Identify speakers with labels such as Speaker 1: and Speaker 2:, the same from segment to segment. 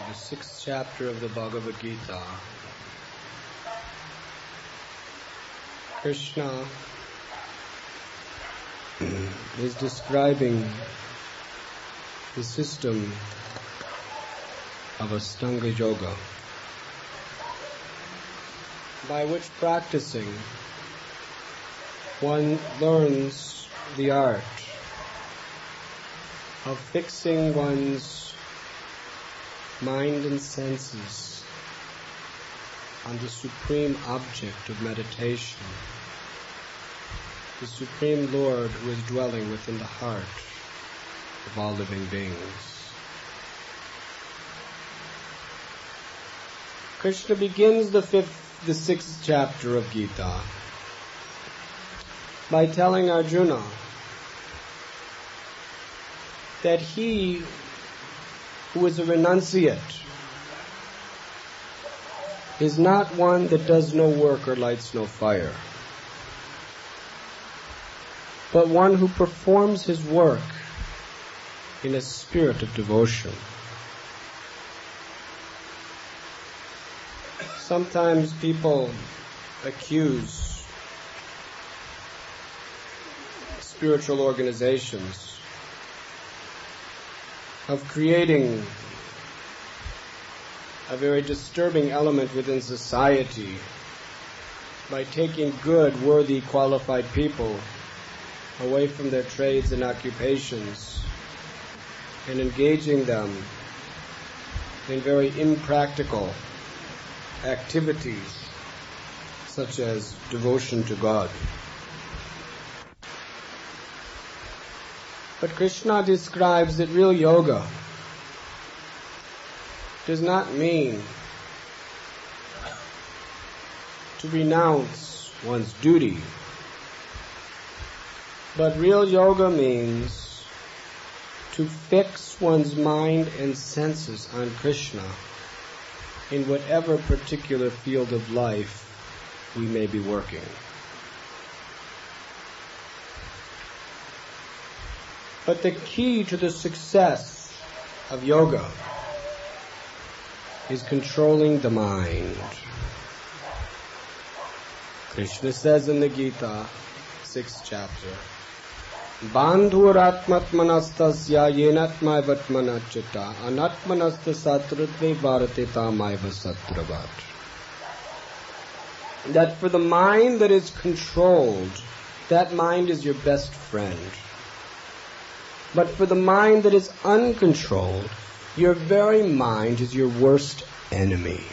Speaker 1: the 6th chapter of the Bhagavad Gita, Krishna is describing the system of Astanga Yoga, by which practicing one learns the art of fixing one's mind and senses on the supreme object of meditation, the Supreme Lord who is dwelling within the heart of all living beings. Krishna begins the 6th chapter of Gita by telling Arjuna that he who is a renunciate is not one that does no work or lights no fire, but one who performs his work in a spirit of devotion. Sometimes people accuse spiritual organizations of creating a very disturbing element within society by taking good, worthy, qualified people away from their trades and occupations and engaging them in very impractical activities such as devotion to God. But Krishna describes that real yoga does not mean to renounce one's duty, but real yoga means to fix one's mind and senses on Krishna in whatever particular field of life we may be working. But the key to the success of yoga is controlling the mind. Krishna says in the Gita, 6th chapter, Bandhuratmatmanastasya yenatmaivatmanachita anatmanasta satratre bharate tamaiva satravat. That for the mind that is controlled, that mind is your best friend. But for the mind that is uncontrolled, your very mind is your worst enemy.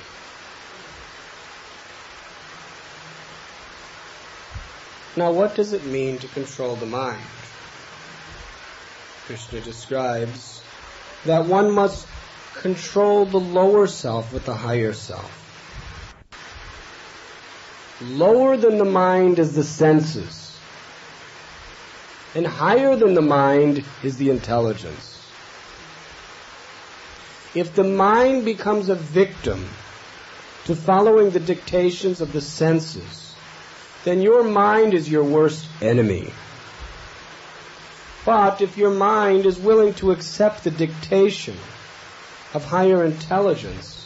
Speaker 1: Now, what does it mean to control the mind? Krishna describes that one must control the lower self with the higher self. Lower than the mind is the senses, and higher than the mind is the intelligence. If the mind becomes a victim to following the dictations of the senses, then your mind is your worst enemy. But if your mind is willing to accept the dictation of higher intelligence,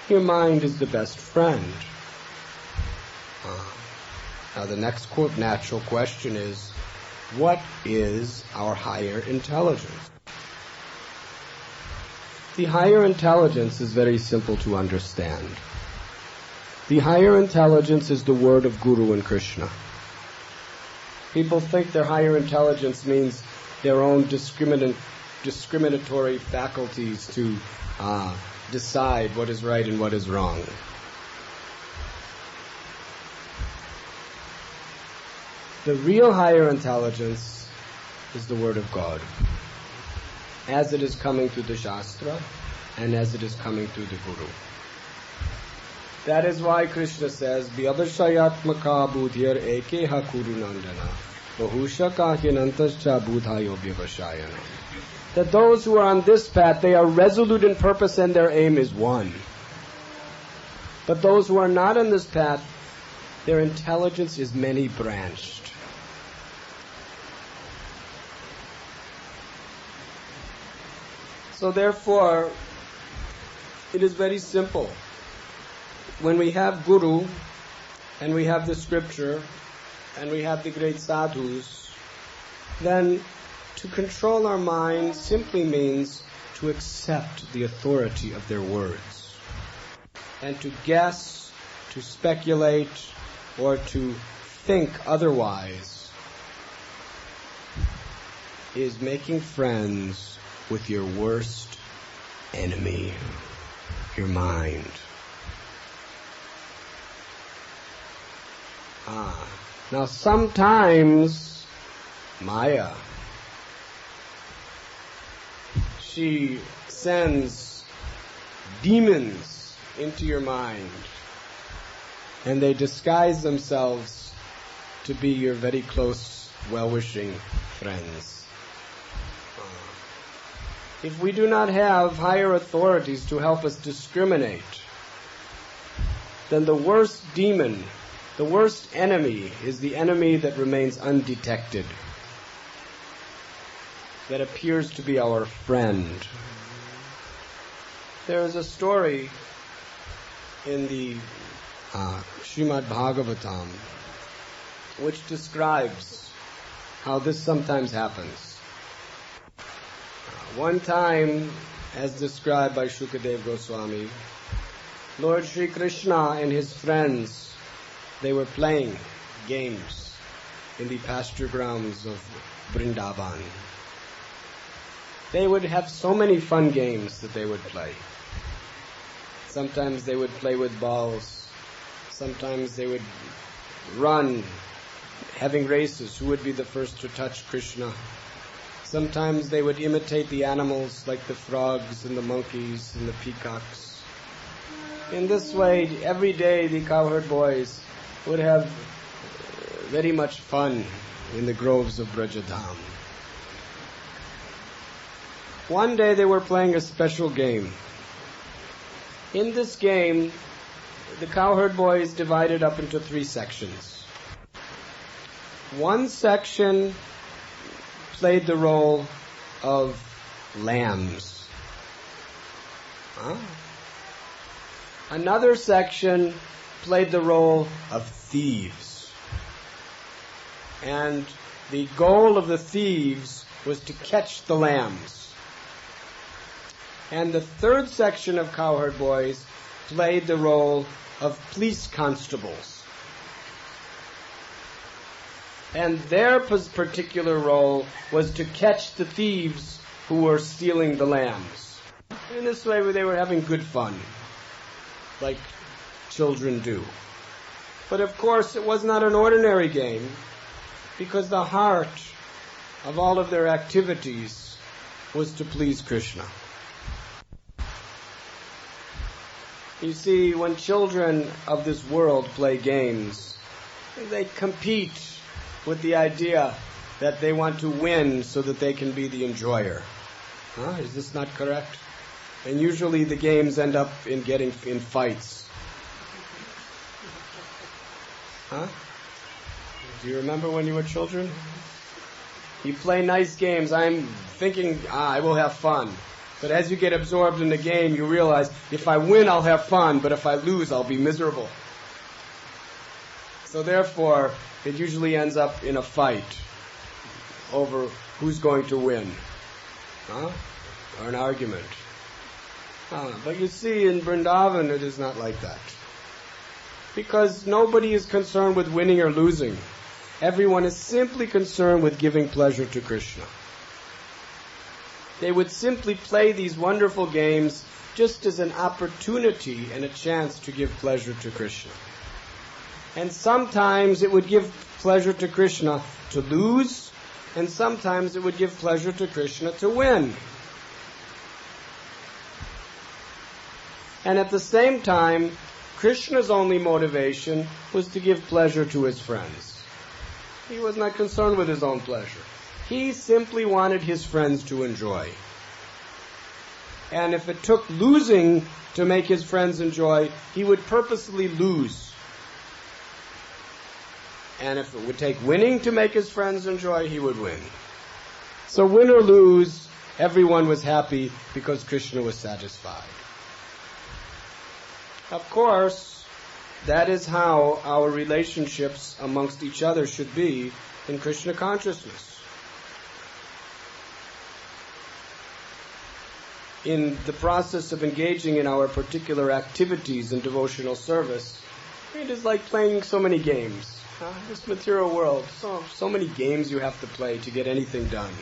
Speaker 1: your mind is the best friend. Now the next natural question is, what is our higher intelligence? The higher intelligence is very simple to understand. The higher intelligence is the word of Guru and Krishna. People think their higher intelligence means their own discriminatory faculties to decide what is right and what is wrong. The real higher intelligence is the Word of God, as it is coming through the Shastra and as it is coming through the Guru. That is why Krishna says, Vyavashayatmaka budhir ekeha kurunandana bahushaka hyanantascha budhayo vyavashayana. That those who are on this path, they are resolute in purpose and their aim is one. But those who are not on this path, their intelligence is many-branched. So therefore, It is very simple. When we have Guru, and we have the scripture, and we have the great sadhus, then to control our mind simply means to accept the authority of their words. And to guess, to speculate, or to think otherwise is making friends with your worst enemy, your mind. Now sometimes Maya, she sends demons into your mind, and they disguise themselves to be your very close, well-wishing friends. If we do not have higher authorities to help us discriminate, then the worst demon, the worst enemy, is the enemy that remains undetected, that appears to be our friend. There is a story in the Srimad Bhagavatam which describes how this sometimes happens. One time, as described by Shukadeva Goswami, Lord Sri Krishna and his friends, they were playing games in the pasture grounds of Vrindavan. They would have so many fun games that they would play. Sometimes they would play with balls. Sometimes they would run, having races, who would be the first to touch Krishna. Sometimes they would imitate the animals like the frogs and the monkeys and the peacocks. In this way, every day the cowherd boys would have very much fun in the groves of Brajadham. One day they were playing a special game. In this game, the cowherd boys divided up into 3 sections. One section played the role of lambs. Another section played the role of thieves. And the goal of the thieves was to catch the lambs. And the third section of cowherd boys played the role of police constables. And their particular role was to catch the thieves who were stealing the lambs. In this way they were having good fun, like children do. But of course it was not an ordinary game, because the heart of all of their activities was to please Krishna. You see, when children of this world play games, they compete with the idea that they want to win so that they can be the enjoyer. Is this not correct? And usually the games end up in getting in fights. Do you remember when you were children? You play nice games. I'm thinking, I will have fun. But as you get absorbed in the game, you realize, if I win, I'll have fun, but if I lose, I'll be miserable. So therefore, it usually ends up in a fight over who's going to win. Or an argument. But you see, in Vrindavan, it is not like that. Because nobody is concerned with winning or losing. Everyone is simply concerned with giving pleasure to Krishna. They would simply play these wonderful games just as an opportunity and a chance to give pleasure to Krishna. And sometimes it would give pleasure to Krishna to lose, and sometimes it would give pleasure to Krishna to win. And at the same time, Krishna's only motivation was to give pleasure to his friends. He was not concerned with his own pleasure. He simply wanted his friends to enjoy. And if it took losing to make his friends enjoy, he would purposely lose. And if it would take winning to make his friends enjoy, he would win. So win or lose, everyone was happy because Krishna was satisfied. Of course, that is how our relationships amongst each other should be in Krishna consciousness. In the process of engaging in our particular activities in devotional service, it is like playing so many games. This material world, so many games you have to play to get anything done.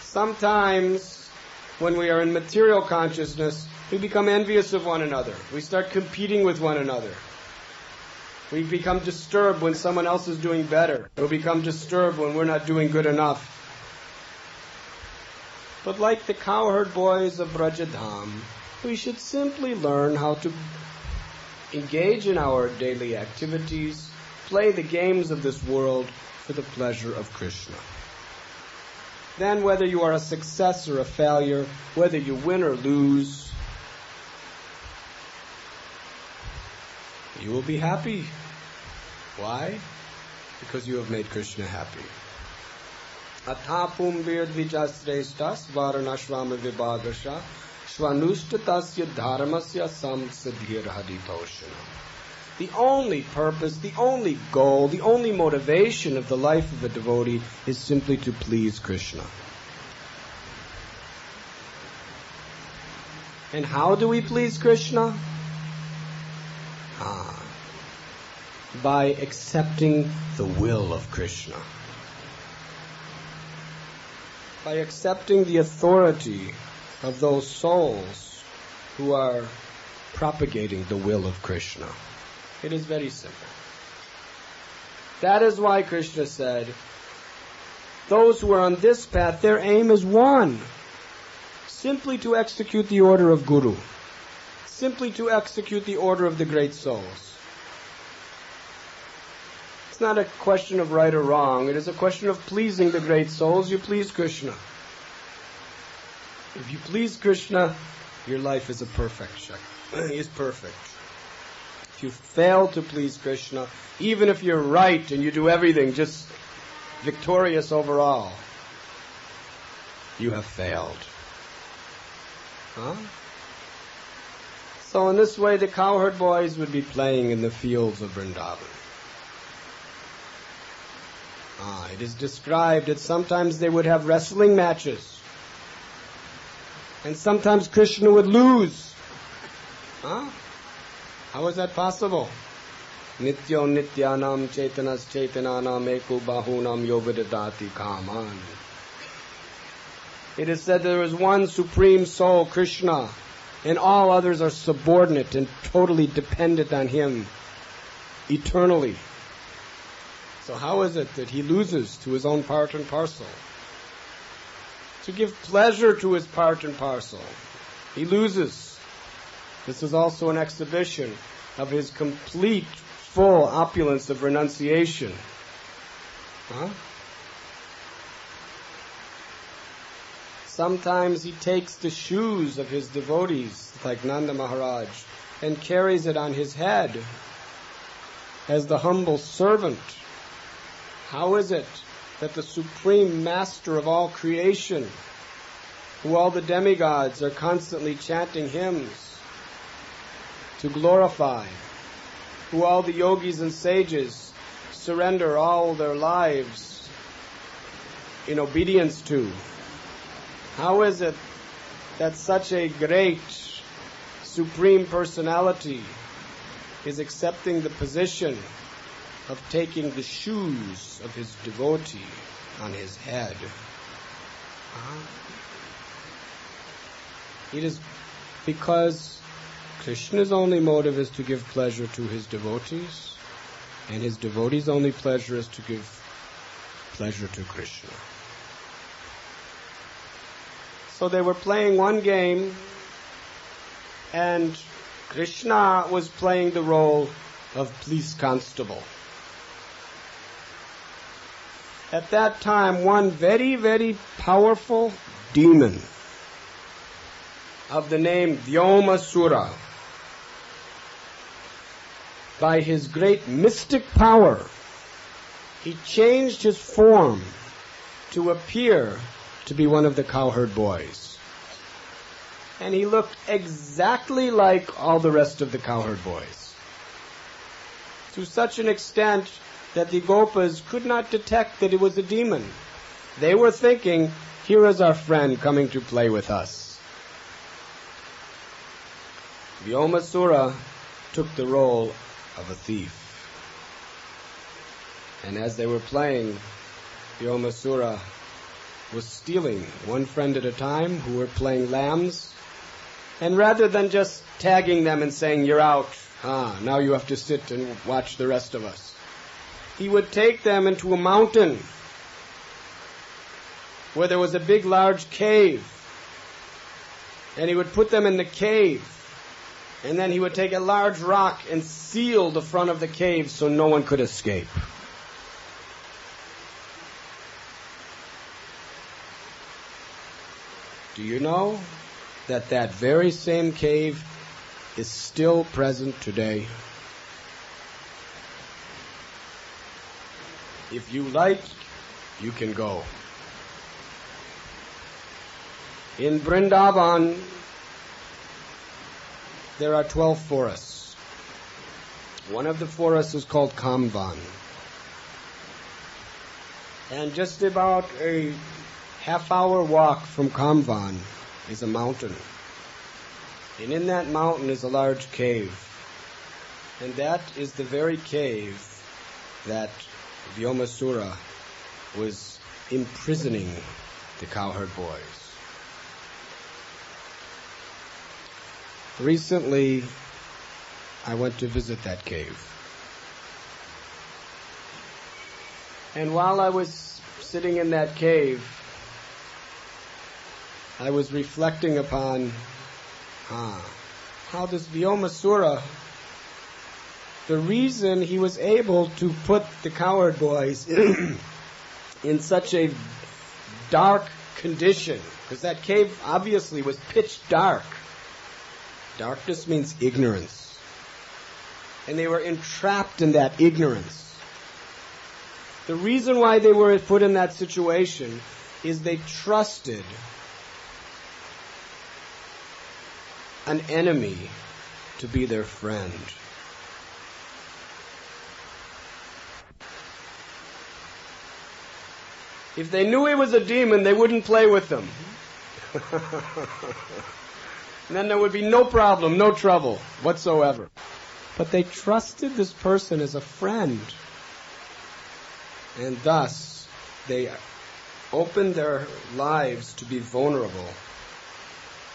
Speaker 1: Sometimes, when we are in material consciousness, we become envious of one another. We start competing with one another. We become disturbed when someone else is doing better. We become disturbed when we're not doing good enough. But like the cowherd boys of Brajadham, we should simply learn how to engage in our daily activities, play the games of this world for the pleasure of Krishna. Then whether you are a success or a failure, whether you win or lose, you will be happy. Why? Because you have made Krishna happy. Athapum virdvijasrestas varanashvama vibhagasha shvanushtatasya dharmasya samsadhir haditoshana. The only purpose, the only goal, the only motivation of the life of a devotee is simply to please Krishna. And how do we please Krishna? By accepting the will of Krishna. By accepting the authority of those souls who are propagating the will of Krishna. It is very simple. That is why Krishna said, those who are on this path, their aim is one. Simply to execute the order of Guru. Simply to execute the order of the great souls. It's not a question of right or wrong. It is a question of pleasing the great souls. You please Krishna. If you please Krishna, your life is perfect. If you fail to please Krishna, even if you're right and you do everything just victorious overall, you have failed. So in this way, the cowherd boys would be playing in the fields of Vrindavan. It is described that sometimes they would have wrestling matches. And sometimes Krishna would lose. How is that possible? Nityo nityanam chaitanas chaitananam eko bahunam yovidadati kaman. It is said there is one supreme soul, Krishna, and all others are subordinate and totally dependent on him eternally. So how is it that he loses to his own part and parcel? To give pleasure to his part and parcel, he loses. This is also an exhibition of his complete, full opulence of renunciation. Sometimes he takes the shoes of his devotees, like Nanda Maharaj, and carries it on his head as the humble servant. How is it that the supreme master of all creation, who all the demigods are constantly chanting hymns to glorify, who all the yogis and sages surrender all their lives in obedience to, how is it that such a great supreme personality is accepting the position of taking the shoes of his devotee on his head? It is because Krishna's only motive is to give pleasure to his devotees, and his devotees' only pleasure is to give pleasure to Krishna. So they were playing one game, and Krishna was playing the role of police constable. At that time, one very, very powerful demon of the name Vyomasura, by his great mystic power, he changed his form to appear to be one of the cowherd boys. And he looked exactly like all the rest of the cowherd boys. To such an extent that the Gopas could not detect that it was a demon. They were thinking, here is our friend coming to play with us. Vyomasura took the role of a thief. And as they were playing, Vyomasura was stealing one friend at a time who were playing lambs. And rather than just tagging them and saying, you're out, now you have to sit and watch the rest of us, he would take them into a mountain where there was a big, large cave. And he would put them in the cave. And then he would take a large rock and seal the front of the cave so no one could escape. Do you know that that very same cave is still present today? If you like, you can go. In Vrindavan, there are 12 forests. One of the forests is called Kamvan. And just about a half-hour walk from Kamvan is a mountain. And in that mountain is a large cave. And that is the very cave that Vyomasura was imprisoning the cowherd boys. Recently, I went to visit that cave. And while I was sitting in that cave, I was reflecting upon how this Vyomasura, the reason he was able to put the cowherd boys in such a dark condition, because that cave obviously was pitch dark. Darkness means ignorance. And they were entrapped in that ignorance. The reason why they were put in that situation is they trusted an enemy to be their friend. If they knew he was a demon, they wouldn't play with him. And then there would be no problem, no trouble whatsoever. But they trusted this person as a friend. And thus, they opened their lives to be vulnerable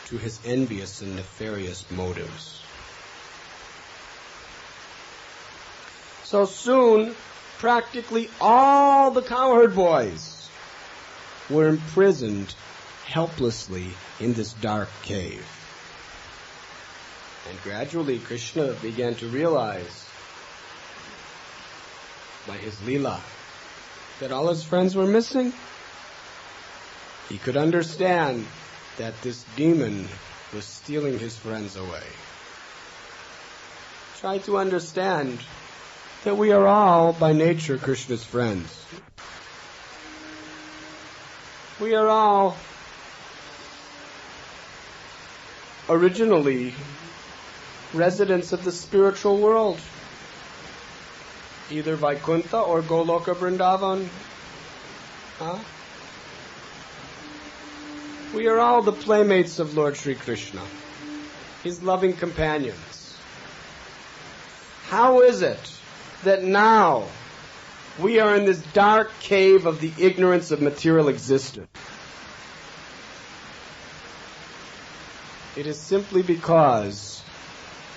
Speaker 1: to his envious and nefarious motives. So soon, practically all the cowherd boys were imprisoned helplessly in this dark cave. And gradually Krishna began to realize by his Leela that all his friends were missing. He could understand that this demon was stealing his friends away. Try to understand that we are all by nature Krishna's friends. We are all originally residents of the spiritual world, either Vaikuntha or Goloka Vrindavan. We are all the playmates of Lord Sri Krishna, his loving companions. How is it that now we are in this dark cave of the ignorance of material existence? It is simply because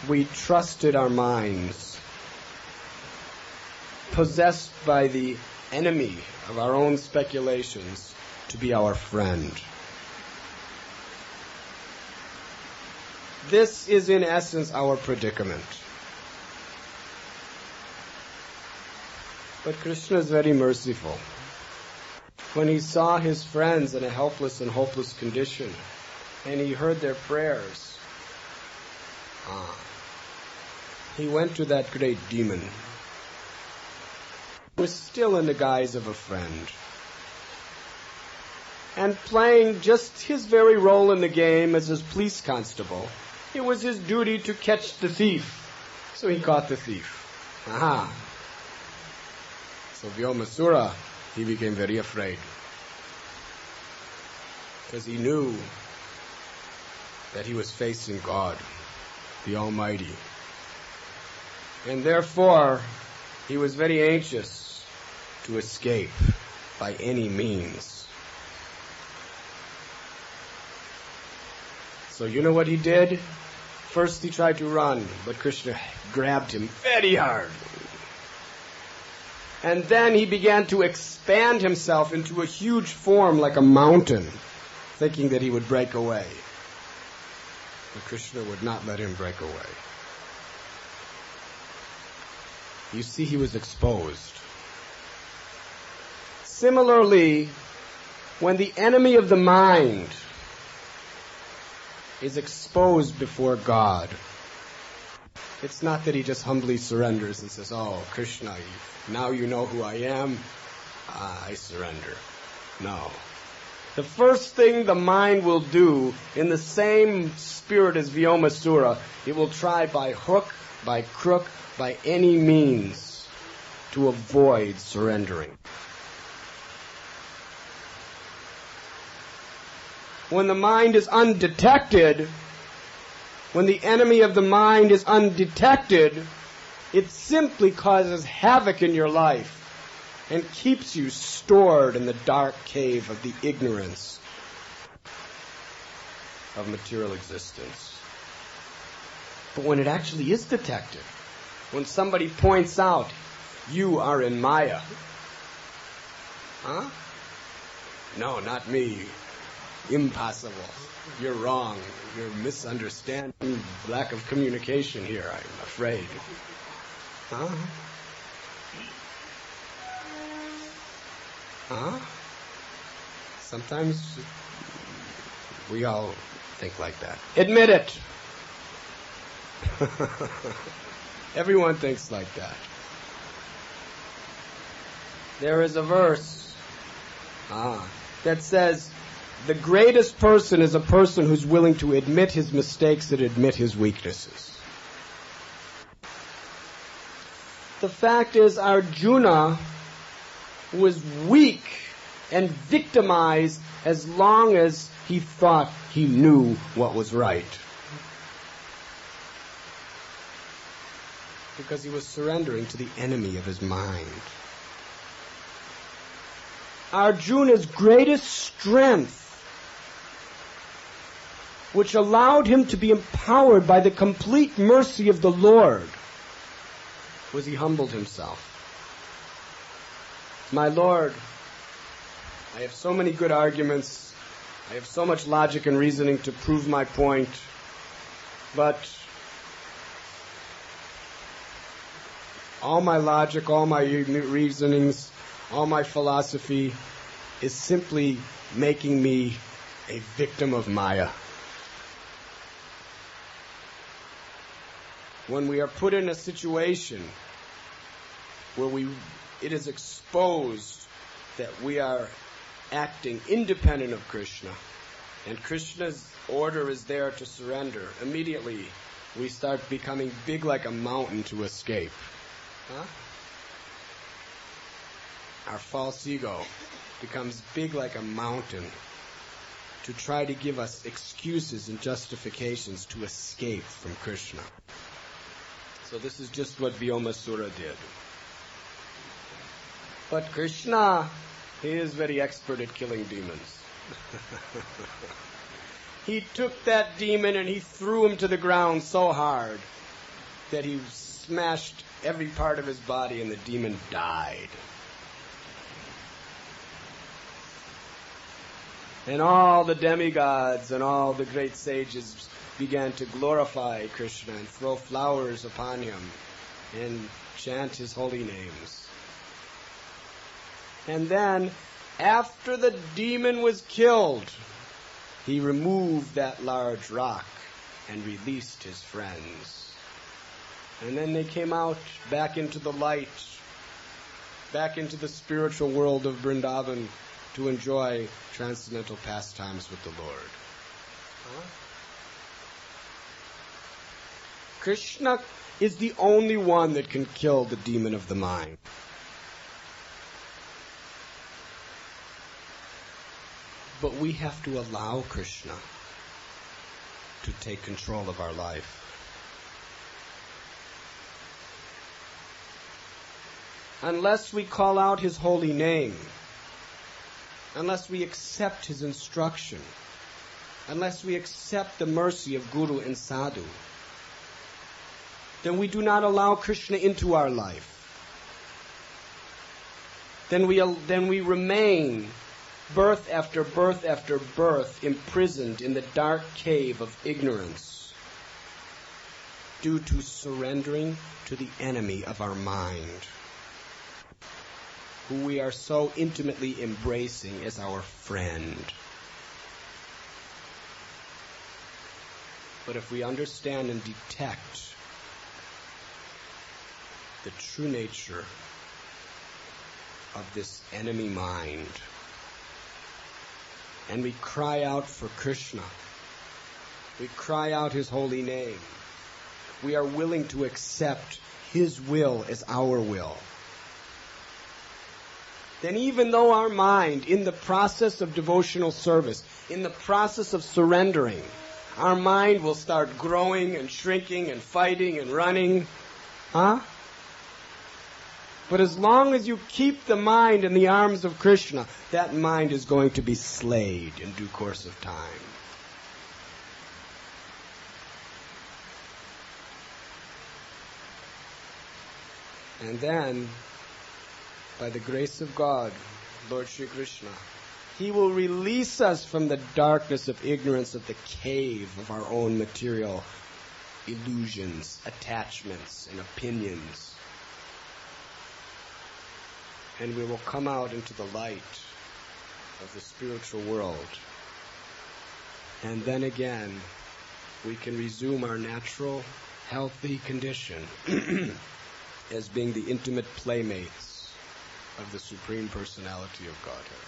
Speaker 1: we trusted our minds, possessed by the enemy of our own speculations, to be our friend. This is in essence our predicament. But Krishna is very merciful. When he saw his friends in a helpless and hopeless condition, and he heard their prayers, he went to that great demon, who was still in the guise of a friend. and playing just his very role in the game as his police constable, it was his duty to catch the thief. So he caught the thief. Aha. So Vyomasura, he became very afraid. Because he knew that he was facing God, the Almighty. And therefore, he was very anxious to escape by any means. So you know what he did? First he tried to run, but Krishna grabbed him very hard. And then he began to expand himself into a huge form like a mountain, thinking that he would break away. But Krishna would not let him break away. You see, he was exposed. Similarly, when the enemy of the mind is exposed before God, it's not that he just humbly surrenders and says, "Oh, Krishna, now you know who I am, I surrender." No. The first thing the mind will do, in the same spirit as Vyomasura, it will try by hook, by crook, by any means to avoid surrendering. When the mind is undetected, when the enemy of the mind is undetected, it simply causes havoc in your life and keeps you stored in the dark cave of the ignorance of material existence. But when it actually is detected, when somebody points out, "You are in Maya." Huh? No, not me. Impossible. You're wrong. You're misunderstanding. Lack of communication here, I'm afraid. Huh? Huh? Sometimes we all think like that. Admit it. Everyone thinks like that. There is a verse that says, the greatest person is a person who's willing to admit his mistakes and admit his weaknesses. The fact is, Arjuna was weak and victimized as long as he thought he knew what was right. Because he was surrendering to the enemy of his mind. Arjuna's greatest strength, which allowed him to be empowered by the complete mercy of the Lord, was he humbled himself. "My Lord, I have so many good arguments, I have so much logic and reasoning to prove my point, but all my logic, all my reasonings, all my philosophy is simply making me a victim of Maya." When we are put in a situation where it is exposed that we are acting independent of Krishna, and Krishna's order is there to surrender, immediately we start becoming big like a mountain to escape. Our false ego becomes big like a mountain to try to give us excuses and justifications to escape from Krishna. So this is just what Vyomasura did. But Krishna, he is very expert at killing demons. He took that demon and he threw him to the ground so hard that he smashed every part of his body and the demon died. And all the demigods and all the great sages began to glorify Krishna and throw flowers upon him and chant his holy names. And then, after the demon was killed, he removed that large rock and released his friends. And then they came out back into the light, back into the spiritual world of Vrindavan, to enjoy transcendental pastimes with the Lord. Krishna is the only one that can kill the demon of the mind. But we have to allow Krishna to take control of our life. Unless we call out His holy name, unless we accept His instruction, unless we accept the mercy of Guru and Sadhu, then we do not allow Krishna into our life. Then we remain birth after birth after birth imprisoned in the dark cave of ignorance due to surrendering to the enemy of our mind, who we are so intimately embracing as our friend. But if we understand and detect the true nature of this enemy mind, and we cry out for Krishna, we cry out His holy name, we are willing to accept His will as our will, then even though our mind, in the process of devotional service, in the process of surrendering, our mind will start growing and shrinking and fighting and running. But as long as you keep the mind in the arms of Krishna, that mind is going to be slayed in due course of time. And then, by the grace of God, Lord Shri Krishna, He will release us from the darkness of ignorance of the cave of our own material illusions, attachments, and opinions. And we will come out into the light of the spiritual world. And then again, we can resume our natural, healthy condition as being the intimate playmates of the Supreme Personality of Godhead.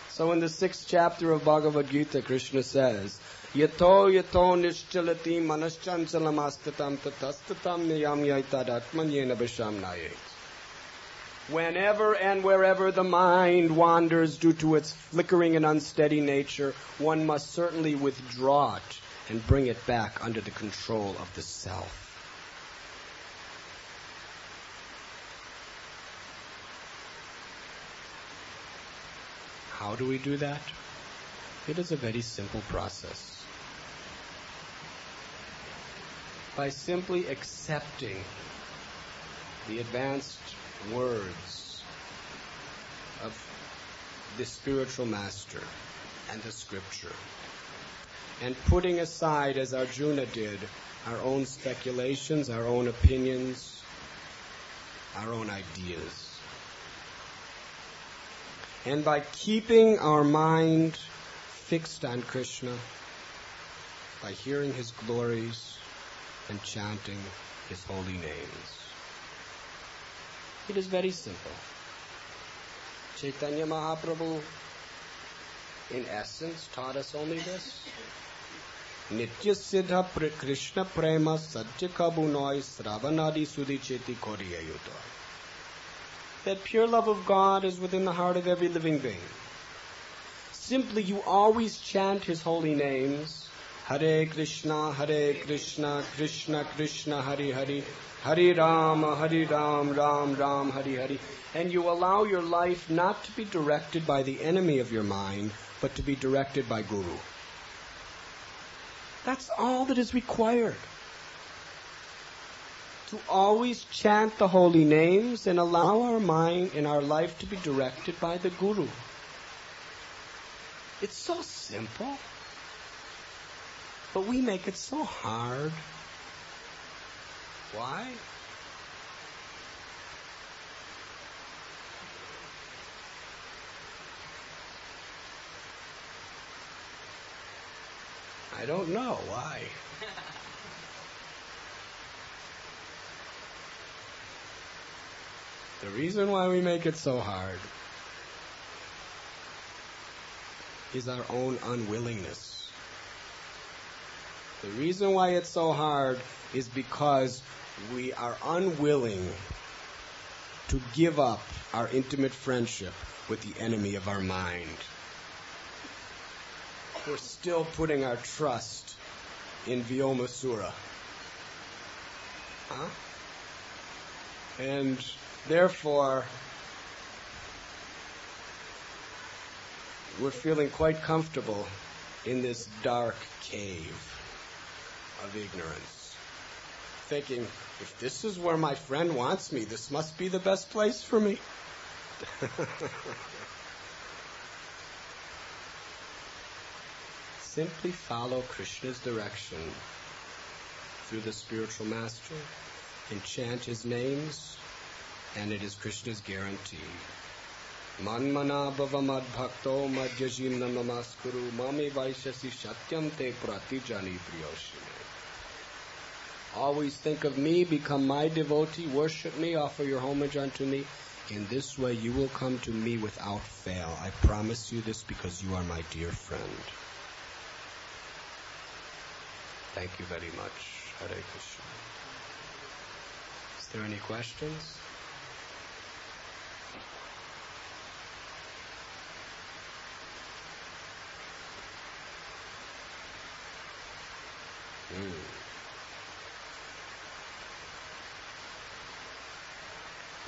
Speaker 1: So in the 6th chapter of Bhagavad Gita, Krishna says, Yato yato nischalati manaschansalamastatam tatastatam niyam yaitadatman yena bisham nayet. Whenever and wherever the mind wanders due to its flickering and unsteady nature, one must certainly withdraw it and bring it back under the control of the self. How do we do that? It is a very simple process. By simply accepting the advanced words of the spiritual master and the scripture, and putting aside, as Arjuna did, our own speculations, our own opinions, our own ideas. And by keeping our mind fixed on Krishna, by hearing His glories and chanting His holy names. It is very simple. Chaitanya Mahaprabhu, in essence, taught us only this. Nitya Siddha Krishna Prema Satya Kabunoi Sravanadi Sudhi Cheti Koriyayuto. That pure love of God is within the heart of every living being. Simply, you always chant His holy names. Hare Krishna, Krishna Krishna, Hare Hare, Hare Ram, Ram Ram, Hare Hare. And you allow your life not to be directed by the enemy of your mind, but to be directed by Guru. That's all that is required. To always chant the holy names and allow our mind and our life to be directed by the Guru. It's so simple, but we make it so hard. Why? I don't know why. The reason why we make it so hard is our own unwillingness. The reason why it's so hard is because we are unwilling to give up our intimate friendship with the enemy of our mind. We're still putting our trust in Vyomasura. And therefore, we're feeling quite comfortable in this dark cave of ignorance, thinking, if this is where my friend wants me, this must be the best place for me. Simply follow Krishna's direction through the spiritual master and chant his names, and it is Krishna's guarantee. Manmana bhava mad bhakto madhyajim namaskuru mami vaishasi satyam te pratijani priyoshime. Always think of me, become my devotee, worship me, offer your homage unto me. In this way you will come to me without fail. I promise you this because you are my dear friend. Thank you very much. Hare Krishna. Is there any questions?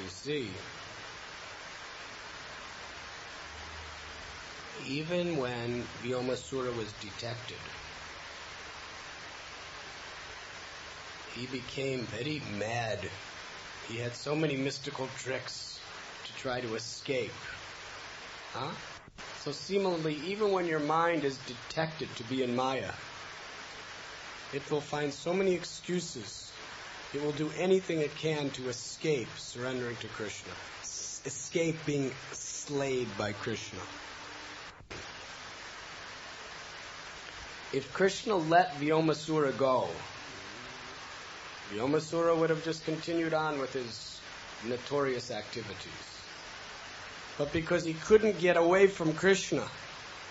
Speaker 1: You see, even when Vyomasura was detected, he became very mad. He had so many mystical tricks to try to escape. So similarly, even when your mind is detected to be in Maya, it will find so many excuses. It will do anything it can to escape surrendering to Krishna, escape being slayed by Krishna. If Krishna let Vyomasura go, Vyomasura would have just continued on with his notorious activities. But because he couldn't get away from Krishna,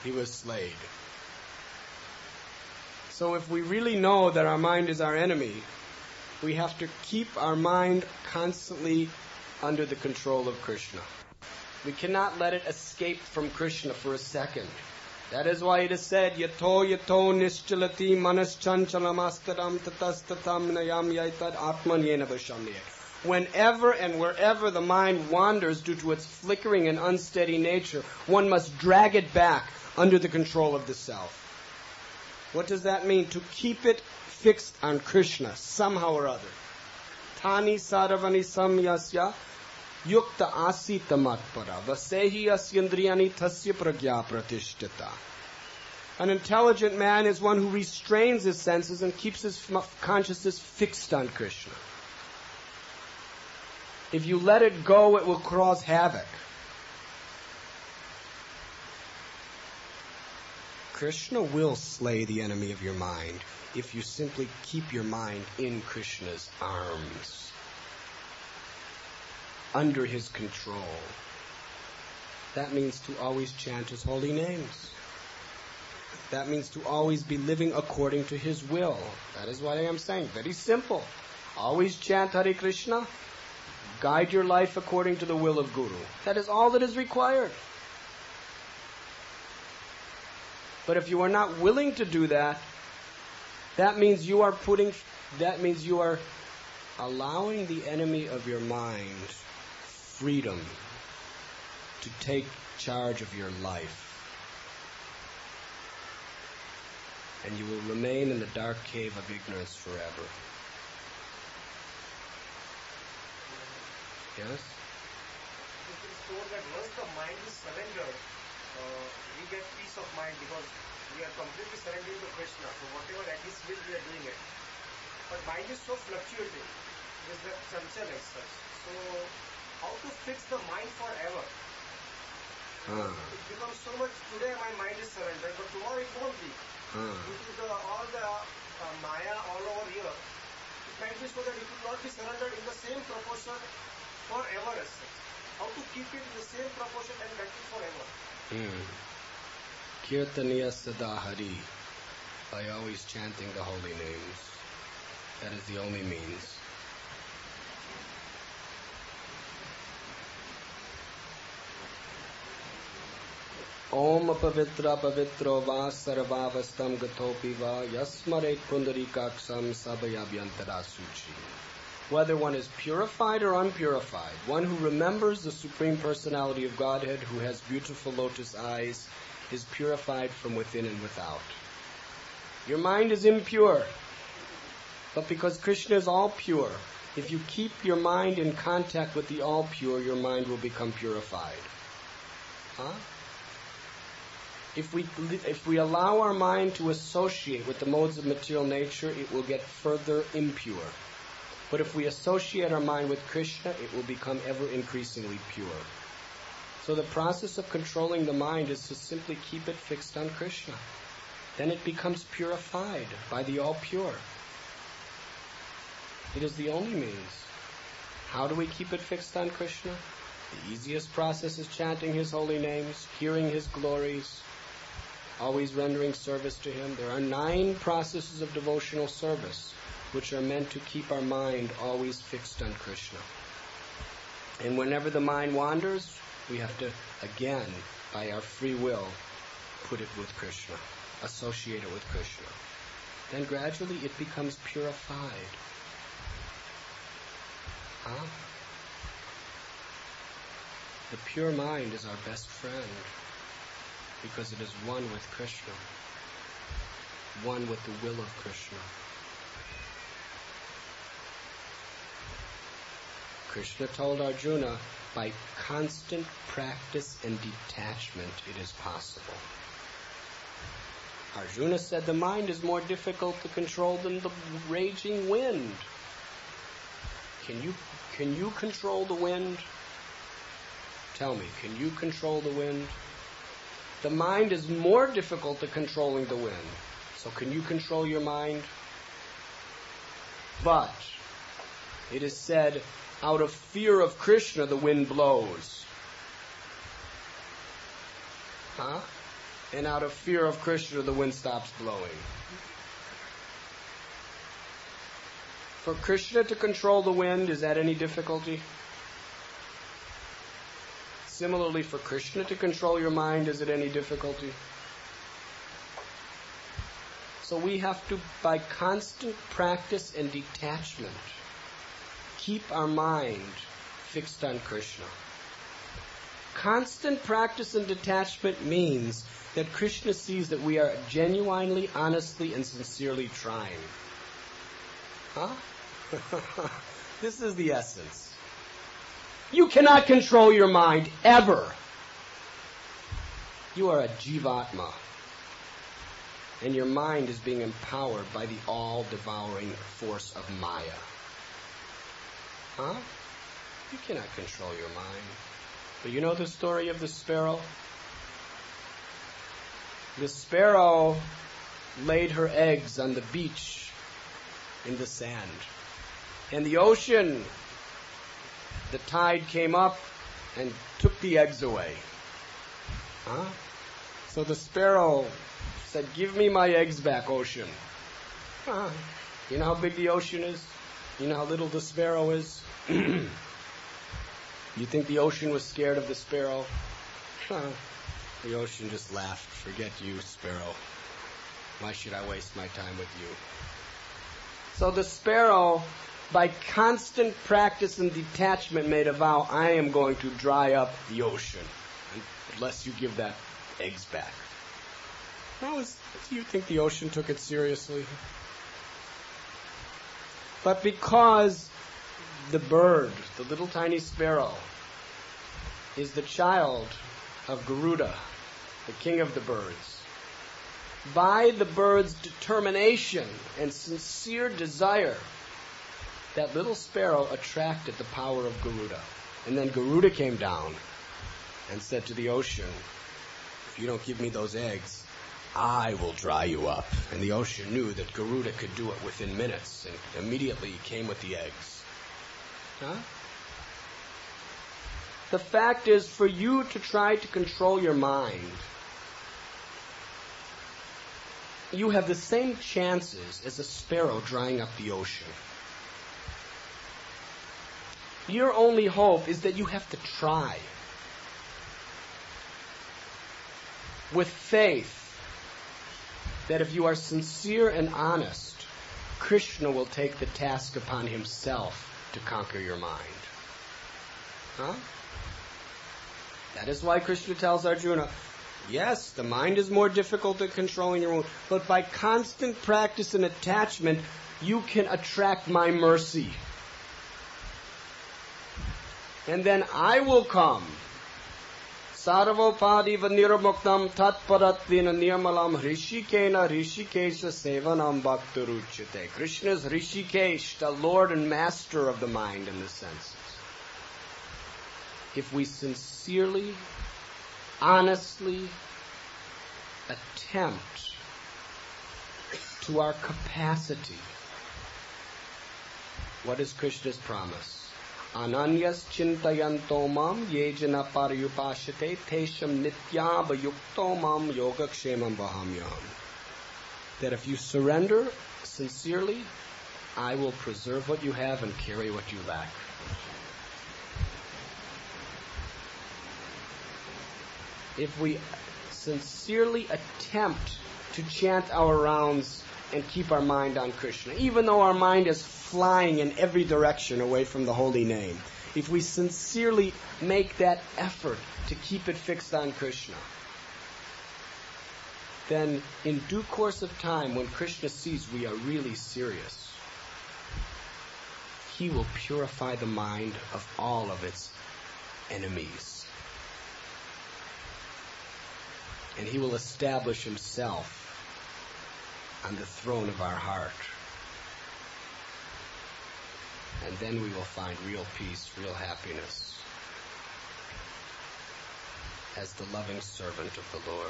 Speaker 1: he was slayed. So if we really know that our mind is our enemy, we have to keep our mind constantly under the control of Krishna. We cannot let it escape from Krishna for a second. That is why it is said, Yato yato nischalati manaschanchalamastadam tatastatam nayam yaitad atman yena vashamye. Whenever and wherever the mind wanders due to its flickering and unsteady nature, one must drag it back under the control of the self. What does that mean? To keep it fixed on Krishna somehow or other. Tani saravani samyasya yukta asita matpara vasehi asyandriyani tasya pragya pratishtita. An intelligent man is one who restrains his senses and keeps his consciousness fixed on Krishna. If you let it go, it will cause havoc. Krishna will slay the enemy of your mind if you simply keep your mind in Krishna's arms, under his control. That means to always chant his holy names. That means to always be living according to his will. That is what I am saying. Very simple. Always chant Hare Krishna. Guide your life according to the will of Guru. That is all that is required. But if you are not willing to do that, that means you are allowing the enemy of your mind freedom to take charge of your life. And you will remain in the dark cave of ignorance forever. Yes?
Speaker 2: It is told that once the mind is surrendered, we get peace of mind because we are completely surrendering to Krishna. So whatever at his will we are doing it. But mind is so fluctuating. It is that chanchal as such. So how to fix the mind forever? It becomes so much, today my mind is surrendered, but tomorrow it won't be. Due to all the Maya all over here, it might be so that it will not be surrendered in the same proportion forever as such. how to keep it in the same proportion and continue forever.
Speaker 1: Kirtaniya Sada Hari, by always chanting the holy names. That is the only means. Om Pavitra Pavitro Va Sarvavastam Gatopi Va Yasmare Pundarikaksam Sabayabhyantara Suchi. Whether one is purified or unpurified, one who remembers the Supreme Personality of Godhead, who has beautiful lotus eyes, is purified from within and without. Your mind is impure, but because Krishna is all pure, if you keep your mind in contact with the all pure, your mind will become purified. If we allow our mind to associate with the modes of material nature, it will get further impure. But if we associate our mind with Krishna, it will become ever increasingly pure. So the process of controlling the mind is to simply keep it fixed on Krishna. Then it becomes purified by the all-pure. It is the only means. How do we keep it fixed on Krishna? The easiest process is chanting His holy names, hearing His glories, always rendering service to Him. There are 9 processes of devotional service which are meant to keep our mind always fixed on Krishna. And whenever the mind wanders, we have to, again, by our free will, put it with Krishna, associate it with Krishna. Then gradually it becomes purified. The pure mind is our best friend because it is one with Krishna, one with the will of Krishna. Krishna told Arjuna, by constant practice and detachment it is possible. Arjuna said the mind is more difficult to control than the raging wind. Can you control the wind? Tell me, can you control the wind? The mind is more difficult than controlling the wind. So can you control your mind? But it is said, out of fear of Krishna, the wind blows. And out of fear of Krishna, the wind stops blowing. For Krishna to control the wind, is that any difficulty? Similarly, for Krishna to control your mind, is it any difficulty? So we have to, by constant practice and detachment, keep our mind fixed on Krishna. Constant practice and detachment means that Krishna sees that we are genuinely, honestly, and sincerely trying. This is the essence. You cannot control your mind, ever. You are a jivatma. And your mind is being empowered by the all-devouring force of Maya. You cannot control your mind. But you know the story of the sparrow? The sparrow laid her eggs on the beach in the sand. And the ocean, the tide came up and took the eggs away. So the sparrow said, give me my eggs back, ocean. You know how big the ocean is? You know how little the sparrow is? You think the ocean was scared of the sparrow? The ocean just laughed. Forget you, sparrow. Why should I waste my time with you? So the sparrow, by constant practice and detachment, made a vow, I am going to dry up the ocean unless you give that eggs back. Now, do you think the ocean took it seriously? But because the bird, the little tiny sparrow, is the child of Garuda, the king of the birds, by the bird's determination and sincere desire, that little sparrow attracted the power of Garuda. And then Garuda came down and said to the ocean, if you don't give me those eggs, I will dry you up. And the ocean knew that Garuda could do it within minutes, and immediately he came with the eggs. The fact is, for you to try to control your mind, you have the same chances as a sparrow drying up the ocean. Your only hope is that you have to try. With faith that if you are sincere and honest, Krishna will take the task upon himself to conquer your mind. Huh? That is why Krishna tells Arjuna, yes, the mind is more difficult at controlling your own, but by constant practice and attachment, you can attract my mercy. And then I will come. Sarvopadiva niramuktam tatparatvina nirmalam rishikena rishikesha sevanam bhaktaruchyate. Krishna is Rishikesh, the Lord and Master of the mind and the senses. If we sincerely, honestly attempt to our capacity, what is Krishna's promise? Ananyas chintayanto mam yejana paryupashate tesham nityava yukto mam yogakshemam vahamyam. That if you surrender sincerely, I will preserve what you have and carry what you lack. If we sincerely attempt to chant our rounds and keep our mind on Krishna, even though our mind is flying in every direction away from the holy name, if we sincerely make that effort to keep it fixed on Krishna, then in due course of time, when Krishna sees we are really serious, he will purify the mind of all of its enemies. And he will establish himself on the throne of our heart. And then we will find real peace, real happiness as the loving servant of the Lord.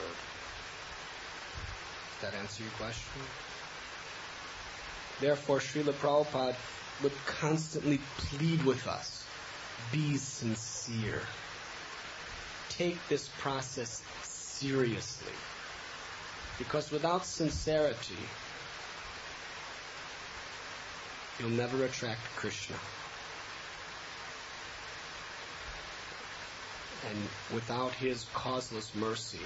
Speaker 1: Does that answer your question? Therefore, Srila Prabhupada would constantly plead with us, be sincere. Take this process seriously. Because without sincerity, you'll never attract Krishna. And without his causeless mercy,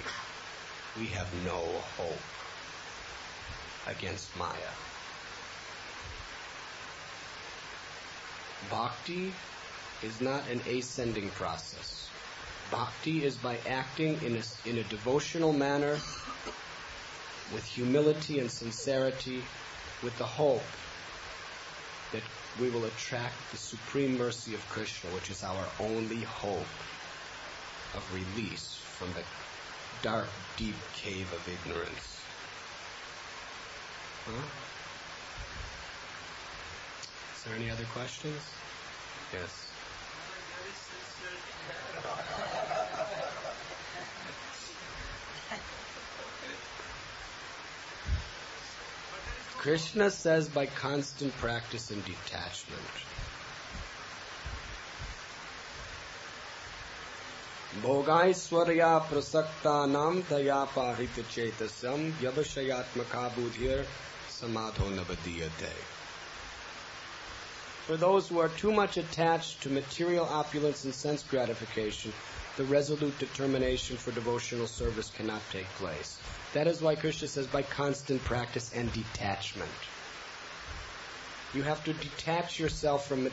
Speaker 1: we have no hope against Maya. Bhakti is not an ascending process. Bhakti is by acting in a devotional manner, with humility and sincerity, with the hope that we will attract the supreme mercy of Krishna, which is our only hope of release from the dark, deep cave of ignorance. Huh? Is there any other questions? Yes. Krishna says by constant practice and detachment. Bhogaiswarya prasakta nam taya parita chetasam yavashayatmaka budhir samadho navadiyate. For those who are too much attached to material opulence and sense gratification, the resolute determination for devotional service cannot take place. That is why Krishna says by constant practice and detachment. You have to detach yourself from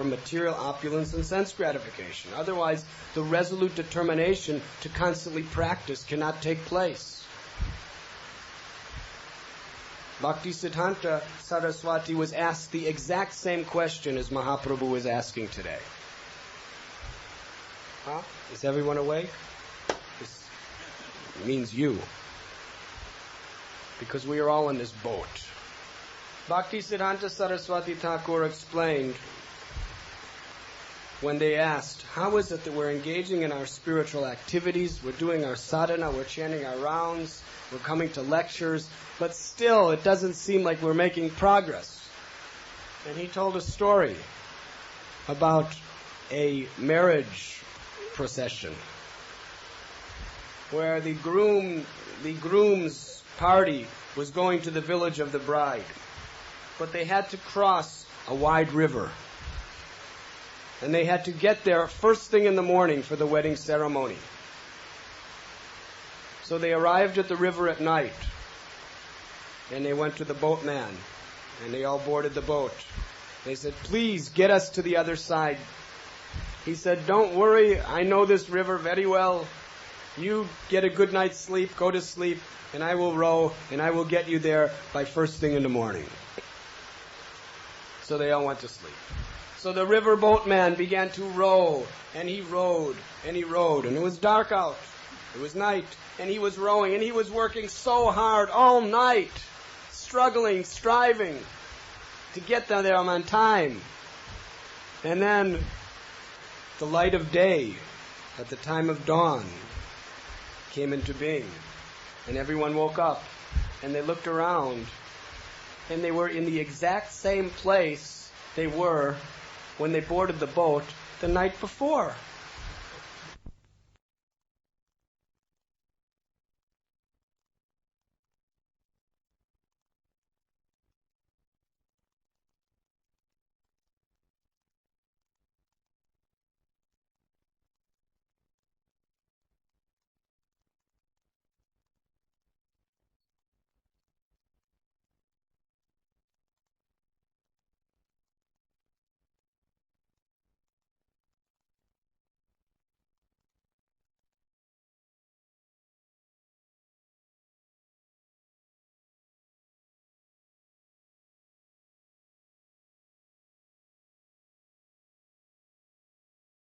Speaker 1: material opulence and sense gratification. Otherwise, the resolute determination to constantly practice cannot take place. Bhaktisiddhanta Saraswati was asked the exact same question as Mahaprabhu is asking today. Huh? Is everyone awake? This means you. Because we are all in this boat. Bhaktisiddhanta Saraswati Thakur explained when they asked, how is it that we're engaging in our spiritual activities, we're doing our sadhana, we're chanting our rounds, we're coming to lectures, but still it doesn't seem like we're making progress. And he told a story about a marriage procession, where the groom's party was going to the village of the bride. But they had to cross a wide river. And they had to get there first thing in the morning for the wedding ceremony. So they arrived at the river at night. And they went to the boatman. And they all boarded the boat. They said, "Please get us to the other side." He said, "Don't worry, I know this river very well. You get a good night's sleep, go to sleep, and I will row, and I will get you there by first thing in the morning." So they all went to sleep. So the river boatman began to row, and he rowed, and he rowed, and it was dark out. It was night, and he was rowing, and he was working so hard all night, struggling, striving to get them there on time. And then the light of day at the time of dawn came into being, and everyone woke up, and they looked around, and they were in the exact same place they were when they boarded the boat the night before.